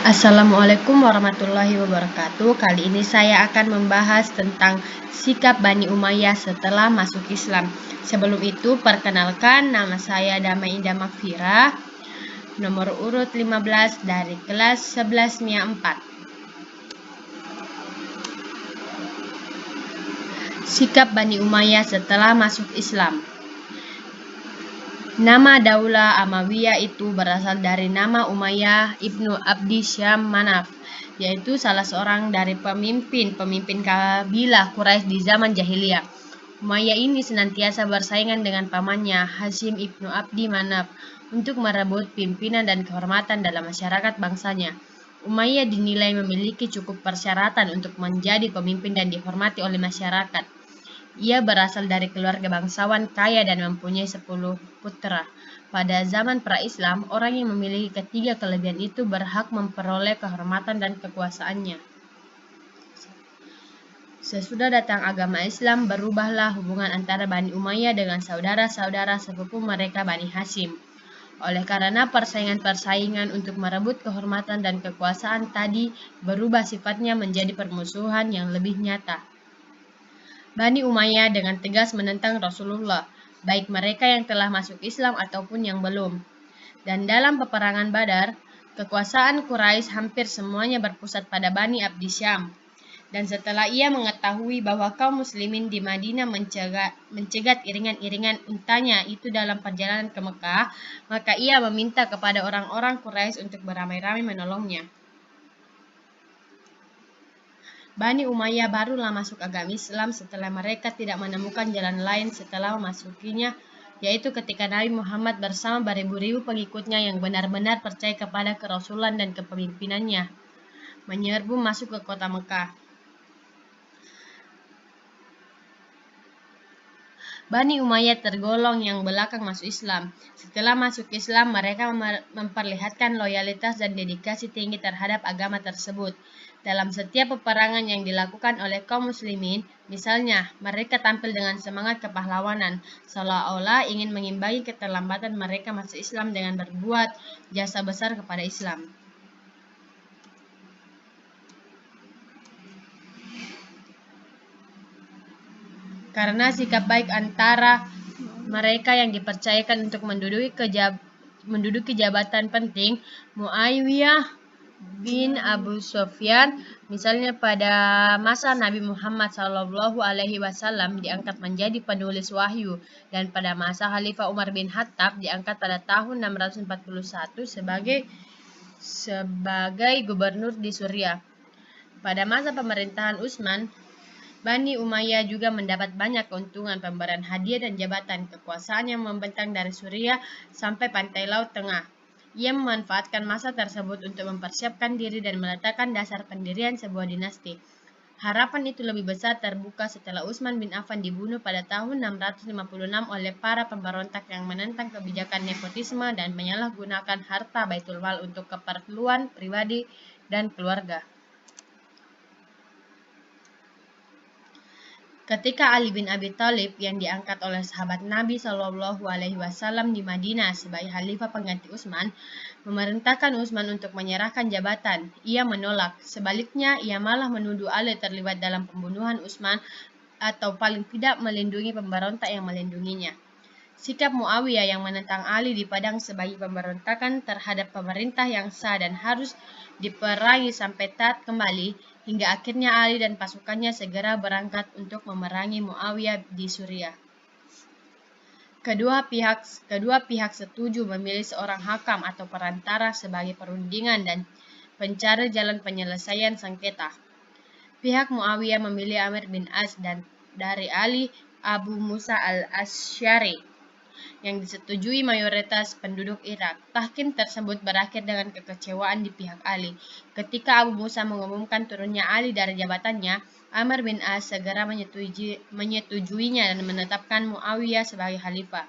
Assalamualaikum warahmatullahi wabarakatuh. Kali ini saya akan membahas tentang sikap Bani Umayyah setelah masuk Islam. Sebelum itu, perkenalkan, nama saya Damai Indah Makfira, nomor urut 15 dari kelas 11 MIA 4. Sikap Bani Umayyah setelah masuk Islam. Nama Daulah Amawiyah itu berasal dari nama Umayyah ibnu Abdi Syam Manaf, yaitu salah seorang dari pemimpin kabilah Quraisy di zaman jahiliyah. Umayyah ini senantiasa bersaingan dengan pamannya Hashim ibnu Abdi Manaf untuk merebut pimpinan dan kehormatan dalam masyarakat bangsanya. Umayyah dinilai memiliki cukup persyaratan untuk menjadi pemimpin dan dihormati oleh masyarakat. Ia berasal dari keluarga bangsawan kaya dan mempunyai 10 putra. Pada zaman pra-Islam, orang yang memiliki ketiga kelebihan itu berhak memperoleh kehormatan dan kekuasaannya. Sesudah datang agama Islam, berubahlah hubungan antara Bani Umayyah dengan saudara-saudara sepupu mereka Bani Hashim. Oleh karena persaingan-persaingan untuk merebut kehormatan dan kekuasaan tadi berubah sifatnya menjadi permusuhan yang lebih nyata. Bani Umayyah dengan tegas menentang Rasulullah, baik mereka yang telah masuk Islam ataupun yang belum. Dan dalam peperangan Badar, kekuasaan Quraisy hampir semuanya berpusat pada Bani Abdi Syam. Dan setelah ia mengetahui bahwa kaum muslimin di Madinah mencegat iringan-iringan untanya itu dalam perjalanan ke Mekah, maka ia meminta kepada orang-orang Quraisy untuk beramai-ramai menolongnya. Bani Umayyah barulah masuk agama Islam setelah mereka tidak menemukan jalan lain setelah memasukinya, yaitu ketika Nabi Muhammad bersama beribu-ribu pengikutnya yang benar-benar percaya kepada kerasulan dan kepemimpinannya, menyerbu masuk ke kota Mekah. Bani Umayyah tergolong yang belakang masuk Islam. Setelah masuk Islam, mereka memperlihatkan loyalitas dan dedikasi tinggi terhadap agama tersebut. Dalam setiap peperangan yang dilakukan oleh kaum muslimin, misalnya, mereka tampil dengan semangat kepahlawanan, seolah-olah ingin mengimbangi keterlambatan mereka masuk Islam dengan berbuat jasa besar kepada Islam. Karena sikap baik antara mereka yang dipercayakan untuk menduduki jabatan penting, Muawiyah bin Abu Sufyan, misalnya pada masa Nabi Muhammad SAW diangkat menjadi penulis wahyu, dan pada masa Khalifah Umar bin Khattab diangkat pada tahun 641 sebagai gubernur di Suriah. Pada masa pemerintahan Utsman, Bani Umayyah juga mendapat banyak keuntungan pemberian hadiah dan jabatan kekuasaan yang membentang dari Suriah sampai pantai Laut Tengah. Ia memanfaatkan masa tersebut untuk mempersiapkan diri dan meletakkan dasar pendirian sebuah dinasti. Harapan itu lebih besar terbuka setelah Utsman bin Affan dibunuh pada tahun 656 oleh para pemberontak yang menentang kebijakan nepotisme dan menyalahgunakan harta Baitul Mal untuk keperluan pribadi dan keluarga. Ketika Ali bin Abi Thalib yang diangkat oleh sahabat Nabi SAW di Madinah sebagai khalifah pengganti Utsman, memerintahkan Utsman untuk menyerahkan jabatan, ia menolak. Sebaliknya, ia malah menuduh Ali terlibat dalam pembunuhan Utsman atau paling tidak melindungi pemberontak yang melindunginya. Sikap Muawiyah yang menentang Ali dipandang sebagai pemberontakan terhadap pemerintah yang sah dan harus diperangi sampai taat kembali, hingga akhirnya Ali dan pasukannya segera berangkat untuk memerangi Muawiyah di Suriah. Kedua pihak setuju memilih seorang hakam atau perantara sebagai perundingan dan pencari jalan penyelesaian sengketa. Pihak Muawiyah memilih Amir bin As dan dari Ali Abu Musa al-Asy'ari yang disetujui mayoritas penduduk Irak. Tahkim tersebut berakhir dengan kekecewaan di pihak Ali. Ketika Abu Musa mengumumkan turunnya Ali dari jabatannya, Amr bin As segera menyetujuinya dan menetapkan Muawiyah sebagai khalifah.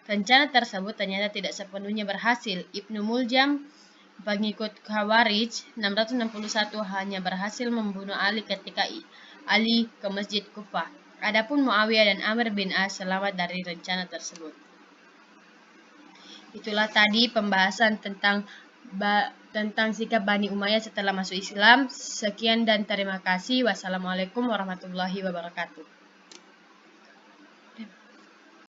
Rencana tersebut ternyata tidak sepenuhnya berhasil. Ibnu Muljam, pengikut Khawarij 661, hanya berhasil membunuh Ali ketika Ali ke Masjid Kufah. Adapun Muawiyah dan Amr bin As selamat dari rencana tersebut. Itulah tadi pembahasan tentang tentang sikap Bani Umayyah setelah masuk Islam. Sekian dan terima kasih. Wassalamualaikum warahmatullahi wabarakatuh.